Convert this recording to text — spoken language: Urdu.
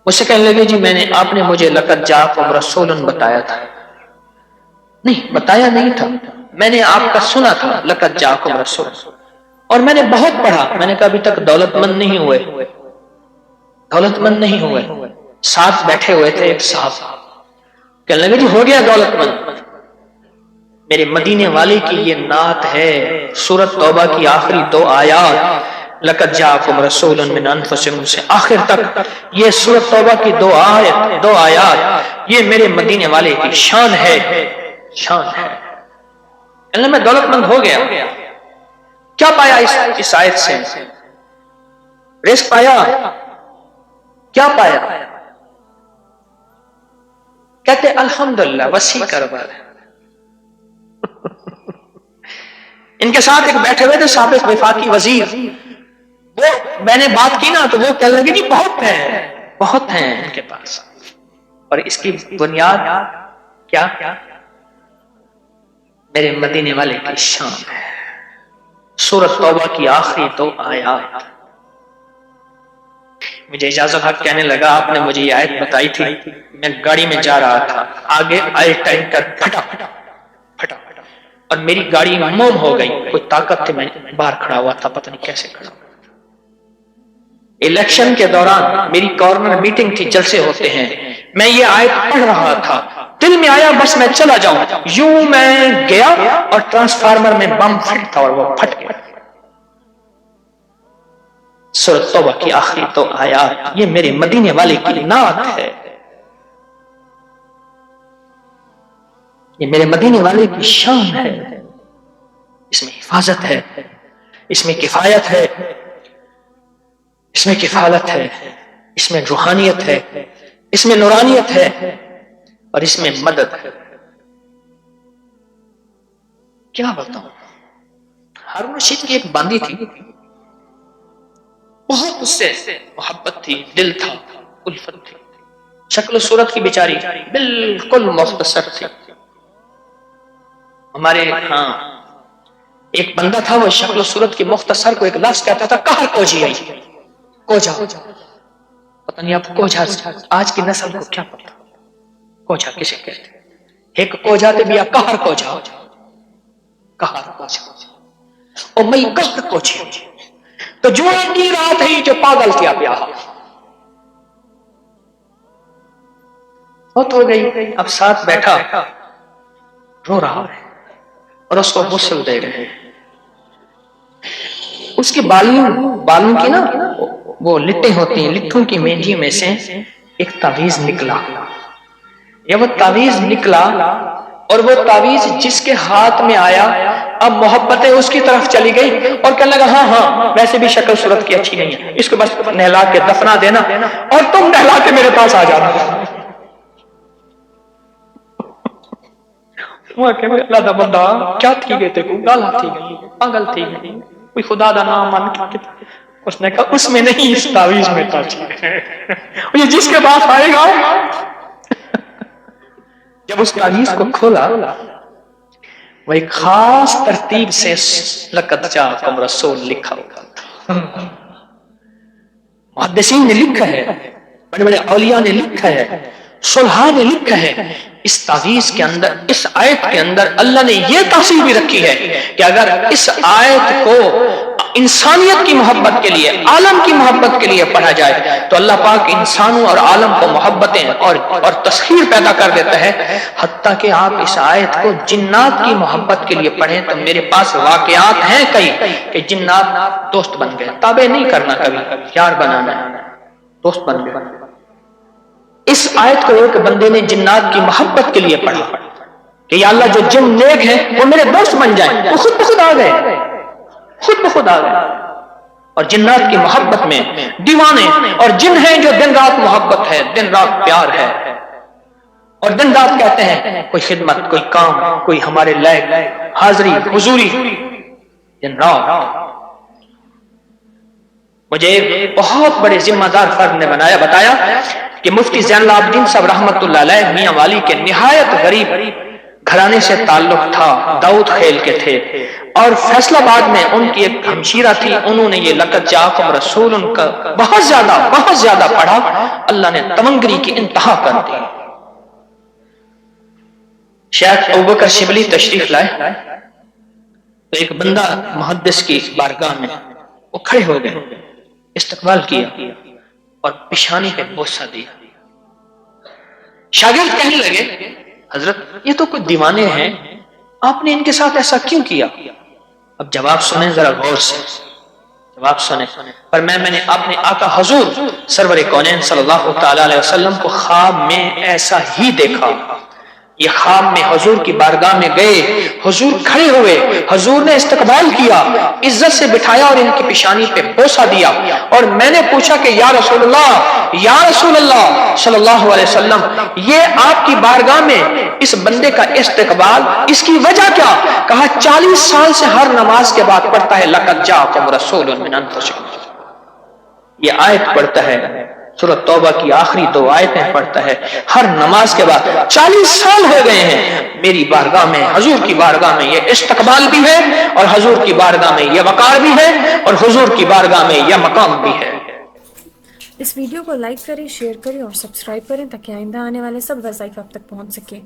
مجھ سے کہنے لگے جی آپ نے مجھے لقد جاءکم رسول بتایا تھا. نہیں بتایا نہیں تھا، میں نے آپ کا سنا تھا لقد جاءکم رسول، اور میں نے بہت پڑھا. میں نے کہا ابھی تک دولت مند نہیں ہوئے، دولت مند نہیں ہوئے. ساتھ بیٹھے ہوئے تھے ایک صاحب، کہنے لگے جی ہو گیا دولت مند. میرے مدینے والے کی یہ نعت ہے، سورۃ توبہ کی آخری 2 آیات لقد جاءکم رسول من انفسکم سے آخر تک یہ سورۃ توبہ کی 2 آیات یہ میرے مدینے والے کی شان ہے، شان ہے. اللہ میں دولت مند ہو گیا. کیا پایا اس آیت سے؟ رزق پایا. کیا پایا؟ کہتے الحمدللہ وسیع کاروبار ہے. ان کے ساتھ ایک بیٹھے ہوئے تھے سابق وفاقی وزیر، وہ میں نے بات کی نا تو وہ کہنے لگے جی بہت ہیں، بہت ہیں ان کے پاس. اور اس کی بنیاد کیا؟ میرے مدینے والے کی شان ہے. سورۃ توبہ کی آخری 2 آیات. مجھے اجازت حق کہنے لگا آپ نے مجھے یہ آیت بتائی تھی، میں گاڑی میں جا رہا تھا، آگے آئے ٹینکر پھٹا پھٹا اور میری گاڑی موم ہو گئی. کوئی طاقت تھی، میں باہر کھڑا ہوا تھا، پتہ نہیں کیسے کھڑا. الیکشن کے دوران میری کارنر میٹنگ تھی، جلسے ہوتے ہیں، میں یہ آیت پڑھ رہا تھا، دل میں آیا بس میں چلا جاؤں. یوں میں گیا اور ٹرانسفارمر میں بم پھٹ تھا اور وہ پھٹ گیا. سورۃ توبہ کی آخری 2 آیات یہ میرے مدینے والے کی نعت ہے، یہ میرے مدینے والے کی شان ہے. اس میں حفاظت ہے، اس میں کفایت ہے، اس میں کفالت ہے، اس میں روحانیت ہے، اس میں نورانیت ہے، اور اس میں مدد ہے. کیا بتاؤں؟ ہارون رشید کی ایک باندی تھی، بہت اس سے محبت تھی، دل تھا، الفت تھی. شکل و صورت کی بیچاری بالکل مختصر تھی. ہمارے ہاں ایک بندہ تھا، وہ شکل و صورت کی مختصر کو ایک لفظ کہتا تھا کہر کوجی آئی، کوجا. پتہ نہیں آپ کوجا آج کی نسل کو کیا پتا کوجا کسے کہتے ہیں. ایک کوجا تے بیا کہر کوجا، کہر کوجا او مئی کہر کوجی. تو جوان کی رات ہے جو پاگل کیا پیا بہت ہو گئی. اب ساتھ بیٹھا رو رہا ہے اور اس کو غسل دے رہے ہیں. اس کے بالوں کی نا وہ لٹیں ہوتی ہیں، لٹھوں کی مینجی میں سے ایک تعویذ نکلا. یہ وہ تعویذ نکلا اور وہ تعویذ جس کے ہاتھ میں آیا اب محبتیں اس کی طرف چلی گئی اور کہنے لگا ہاں ہاں ویسے بھی شکل صورت کی اچھی نہیں ہے، اس کو بس نہلا کے دفنا دینا اور تم نہلا کے میرے پاس آ جانا. اللہ دا بندہ کیا تھی گئے تے کو گالا تھی گئی، پاگل تھی گئی، کوئی خدا دا نام مان کے. اس نے کہا اس میں نہیں، اس تعویذ میں تھا. یہ جس کے پاس آئے گا جب اس تعویذ کو کھولا وہ ایک خاص ترتیب سے لقد جاءکم رسول لکھا ہوا تھا. محدثین نے لکھا ہے، بڑے بڑے اولیاء نے لکھا ہے، صلحاء نے لکھا ہے. اس تعویذ کے اندر، اس آیت کے اندر اللہ نے یہ تاثیر بھی رکھی ہے کہ اگر اس آیت کو انسانیت کی محبت کے لیے، عالم کی محبت کے لیے پڑھا جائے تو اللہ پاک انسانوں اور عالم کو محبتیں اور تسخیر پیدا کر دیتا ہے. حتیٰ کہ آپ اس آیت کو جنات کی محبت کے لیے پڑھیں تو میرے پاس واقعات ہیں کئی کہ جنات دوست بن گئے. تابع نہیں کرنا، کبھی یار بنانا ہے، دوست بن گئے. اس آیت کو ایک بندے نے جنات کی محبت کے لیے پڑھا کہ یا اللہ جو جن نیک ہیں وہ میرے دوست بن جائیں. وہ خود بخود آ گئے، خود بخود آ گئے. اور جنات کی محبت میں دیوانے اور جن ہیں جو دن رات محبت ہے، دن رات پیار ہے اور دن رات کہتے ہیں کوئی خدمت، کوئی کام، کوئی ہمارے لائق حاضری حضوری دن رات. مجھے ایک بہت بڑے ذمہ دار فرد نے بتایا کہ مفتی زین العابدین صاحب رحمت اللہ علیہ میاں والی کے نہایت غریب گھرانے سے تعلق تھا، داؤد خیل کے تھے. اور فیصلہ آباد میں ان کی ایک ہمشیرہ تھی، انہوں نے یہ لقد جاءکم رسول ان کا بہت زیادہ پڑھا، اللہ نے تمنگری کی انتہا کر دی۔ شیخ ابوبکر شبلی تشریف لائے تو ایک بندہ محدث کی بارگاہ میں وہ کھڑے ہو گئے، استقبال کیا اور پیشانی پہ بوسہ دیا۔ شاگرد کہنے لگے حضرت یہ تو کوئی دیوانے ہیں، آپ نے ان کے ساتھ ایسا کیوں کیا؟ اب جواب سنیں ذرا غور سے، جواب سنیں۔ پر میں نے اپنے آقا حضور سرور کونین صلی اللہ تعالی علیہ وسلم کو خواب میں ایسا ہی دیکھا۔ یہ خواب میں حضور کی بارگاہ میں گئے، حضور کھڑے ہوئے، حضور نے استقبال کیا، عزت سے بٹھایا اور ان کی پیشانی پہ بوسہ دیا، اور میں نے پوچھا کہ یا رسول اللہ صلی اللہ علیہ وسلم، یہ آپ کی بارگاہ میں اس بندے کا استقبال، اس کی وجہ کیا؟ کہا 40 سال سے ہر نماز کے بعد پڑھتا ہے لقد جاءکم رسول من انفسکم، یہ آیت پڑھتا ہے، سورۃ توبہ کی آخری 2 آیتیں پڑھتا ہے ہر نماز کے بعد۔ 40 سال ہو گئے ہیں میری بارگاہ میں، حضور کی بارگاہ میں یہ استقبال بھی ہے، اور حضور کی بارگاہ میں یہ وقار بھی ہے، اور حضور کی بارگاہ میں یہ مقام بھی ہے۔ اس ویڈیو کو لائک کریں، شیئر کریں اور سبسکرائب کریں تاکہ آئندہ آنے والے سب وظائف آپ تک پہنچ سکیں۔